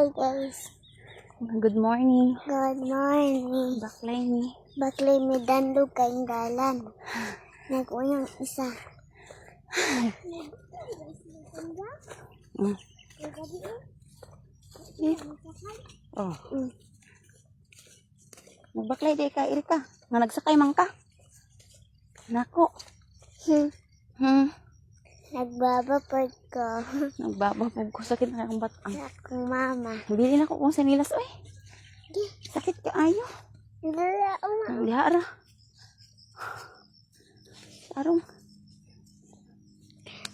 Hi guys. Good morning. Good morning. Baklay ni. Baklay may dandog kayong dalan. Nag-uyang isa. Mm. Oh. Nagbaklay day ka, Erika. Nga nagsakay man ka. Nako. Nagbabapag ko. Nagbababog ko. Sakit na akong batang. Sa akong mama. Bili na ko kung sanilas. Oy. Sakit ka ayo. Dala, uma. Lihara. Arong.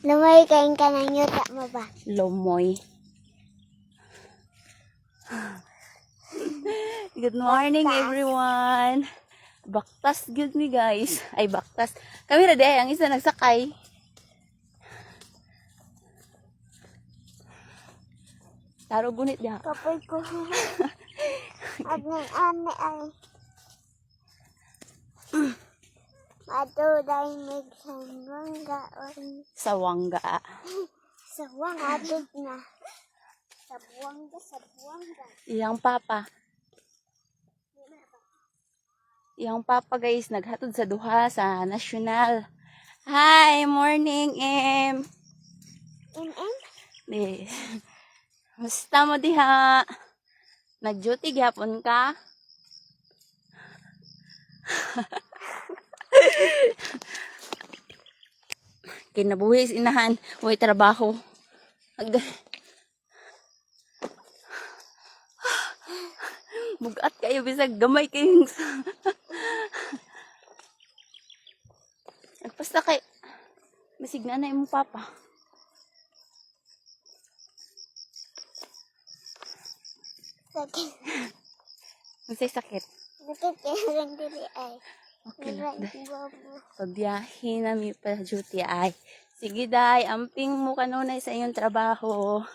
Lumay kayong kanang yuta mo ba? Lomoy. Good morning, everyone. Baktas good me, guys. Ay, baktas. Kami na ang isa nagsakay. Taro gunit diha. Kapoy ko. At ng ane ay. Ato dahil nagsangwangga. Sawangga. Sawang atot na. Sabuangga. Iyang papa. Iyang papa, guys, naghatod sa duha sa national. Hi, morning, Em. Eh, musta mo diha? Nag-duty gyapon ka? Kinabuhi inahan, way trabaho. Bugat kayo bisag gamay kayong Nagpasta kay masigna na imong papa. Sakit. Unsay sakit? Sakit kaya lang dili ay. Okay lang. Babo. Pagbiyahe na mi pa duty ay. Sige day, amping mo kanunay sa iyong trabaho.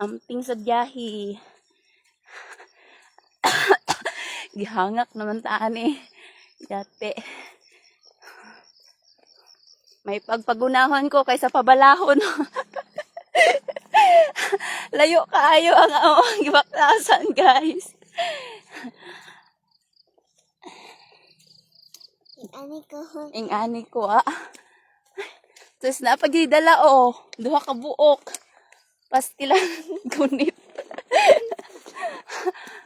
Amping sa biyahe. Gihangak naman taan eh. Dati. May pagpagunahon ko kaysa pabalahon. Layo kaayo ang among gibaktasan, guys. Ingani ko ah. Tapos napagidala oh. Duha ka buok. Pastilan gunit.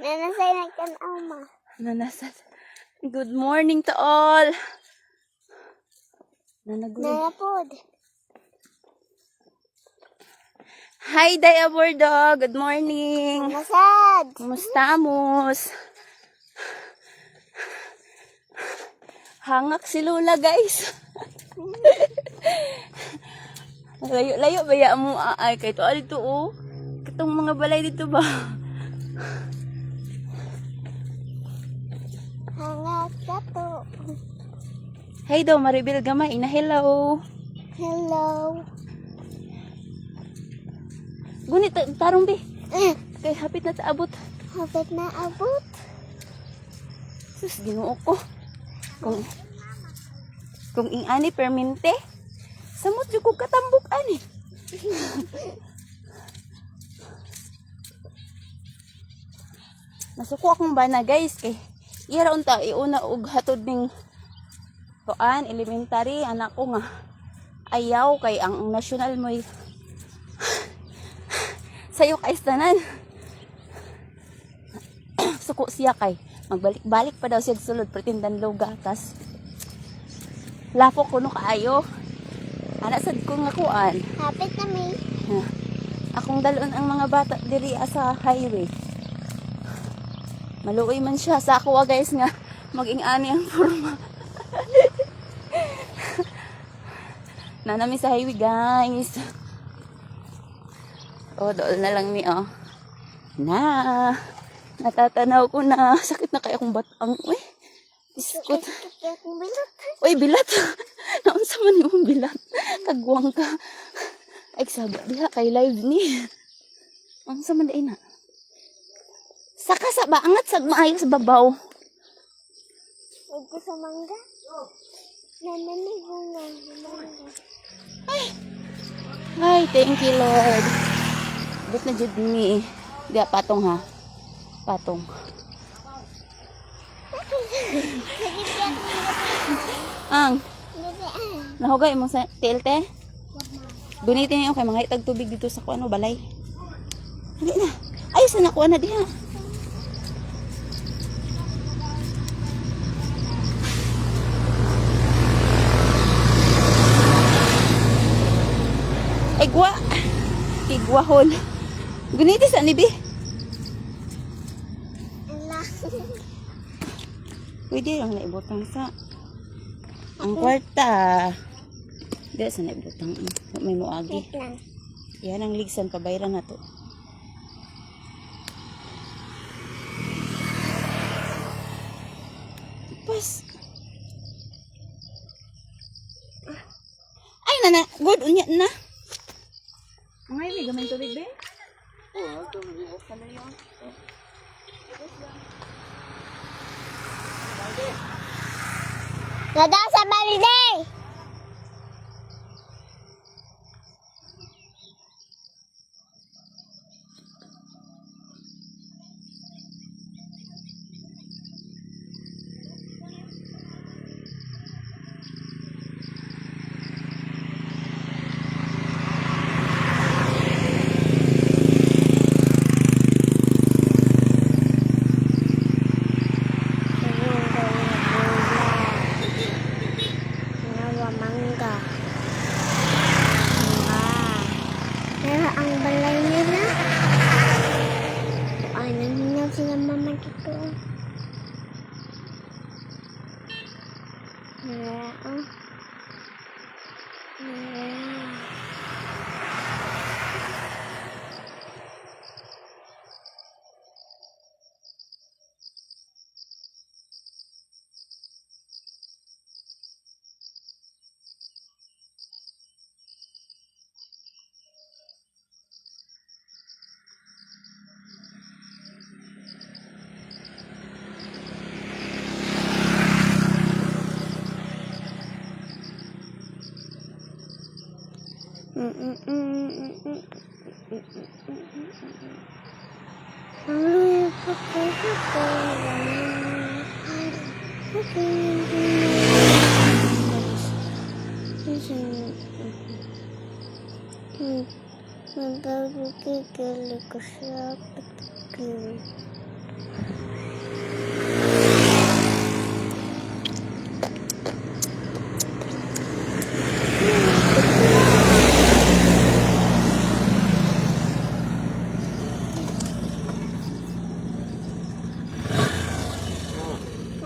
Nanasay nagtanaw ma. Nanasad. Good morning to all. Nanaguli. Nanapod. Hi, Day Abordo. Good morning. Nasad. Kumusta, Amos? Hangak si Lola, guys. Layo-layo ba ya mo ay kay to dito oh. Katong mga balay dito ba? Hangat ka to. Hey daw, Maribel Gamay na hello. Hello. Gunit tarong bi. Kay hapit na taabot. Hapit na abot. Sus, Ginoo ko. Kung ingani permente, samot jud ko katambok ani. Nasuko akong bana, guys, kay ira unta iuna og hatod ning kuan elementary anak ko nga ayaw kay ang national mo sayo kay tanan. Suko siya kay magbalik-balik pa daw siya sulod pretindan luga tas lapo ko no kaayo. Ana sad ko nga kuan. Hapit na may. Akong dalon ang mga bata diri sa highway. Maluoy man siya sa ako guys nga maging-ani ang forma. Nanami sa highway guys. Oh, dool na lang ni oh. Natatanaw ko na sakit na kaya akong batang. Uy, biskot. Uy, bilat. Naunsa man yung bilat. Kagwang ka. Ay, sabi diha kay live ni. Naunsa man na. Saka sa baangat sa maayo sa babaw. Huwag ko sa mangga. Nananig mo nga. Ay, thank you Lord. Bit na jud ni. Di, patong ha. Patong. Ang, nahugay mo sa TLT? Gunitin niyo kay mga itag tubig dito sa kuano balay. Dali na. Ay, sa nakuha na diha. Igwahon. Guniti sa nibi. Pwede lang naibutang sa ang kwarta. Di sa naibutang. May muagi. Yan ang ligsan pabayran na to. Pas. Ay nana, good unya na. Mga may gamay tubig be? Oo, tubig. Ano yun? Gada sa balde! Mangga. Pero ang balay nila, ay nangyayang sila mama dito.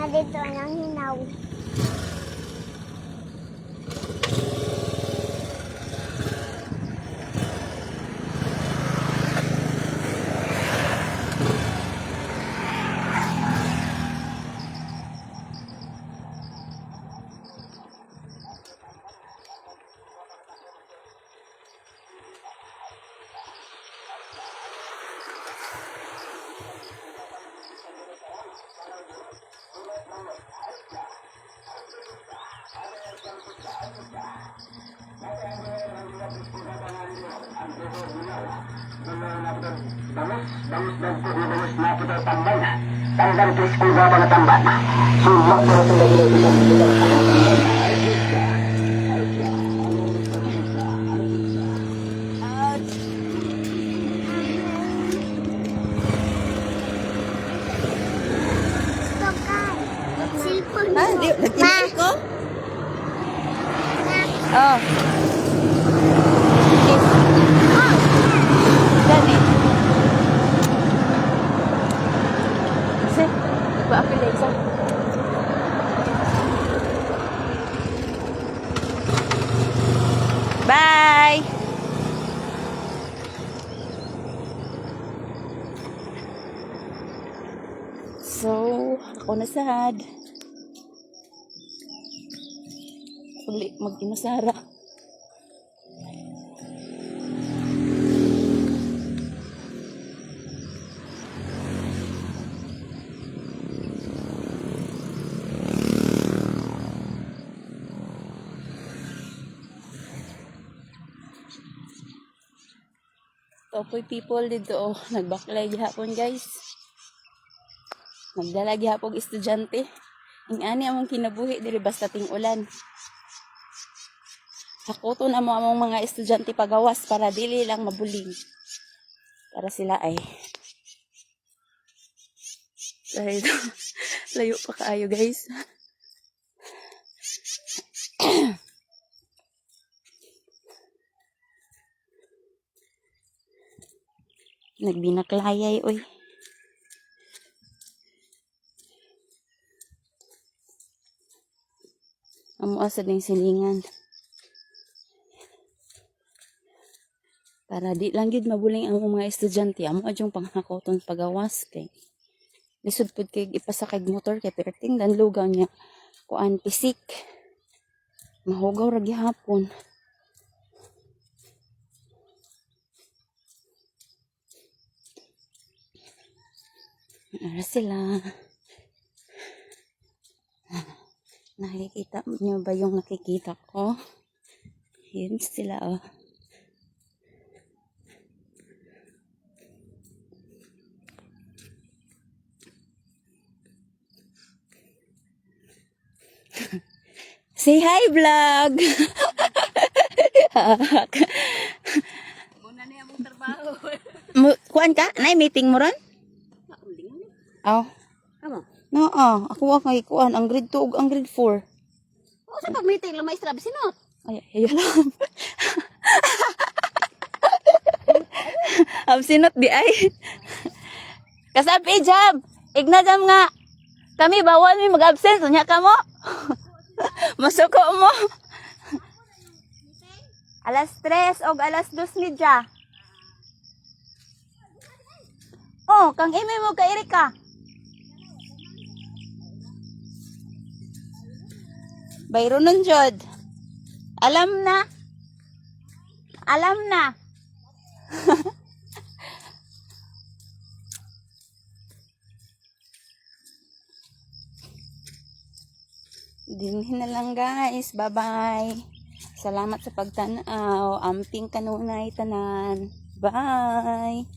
Dito ang hinaw. Tanggal tulis ko ba mga tamban? Sumak na sa Silpon Ah, mo. di, nagtinig ko? Ma. Oh. Dali. Kasi, nagpa-apil na isa. Bye! So, ako na sad. Uli, mag-inusara. Topoy people dito, oh. Nagbaklay gihapon, guys. Nagdala gihapon estudyante. Ang ani among kinabuhi diri basta ting ulan. Hakuto na mo among mga estudyante pagawas para dili lang mabuling. Para sila ay dahil layo pa kaayo, guys. Nagbinaklayay, oy. Amo asa ding silingan. Para di lang gid mabuling ang mga estudyante, amo adyong panghakoton pagawas kay lisod pud kay ipasakay motor kay perting dan lugaw niya kuan pisik. Mahugaw ra gihapon. Ara sila. Nakikita niyo ba yung nakikita ko? Yun sila, oh. Say hi, vlog! Muna na yung trabaho. Kuan ka? Nay, meeting mo ron? Oh. Ano? No, ako kay kuan ang grade 2 ug ang grade 4. O sa pag-meeting lang may strap sinot. Ay, ayo lang. Absinot di ay. Kasabi jam. Ignadam nga. Kami bawal mi mag-absent unya ka mo. Masuko mo. Alas 3 og alas 2 midya. Oh, kang ime mo ka Erika. Bayro nun, Jod. Alam na. Alam na. Dinhin na lang, guys. Bye-bye. Salamat sa pagtanaw. Amping kanunay tanan. Bye.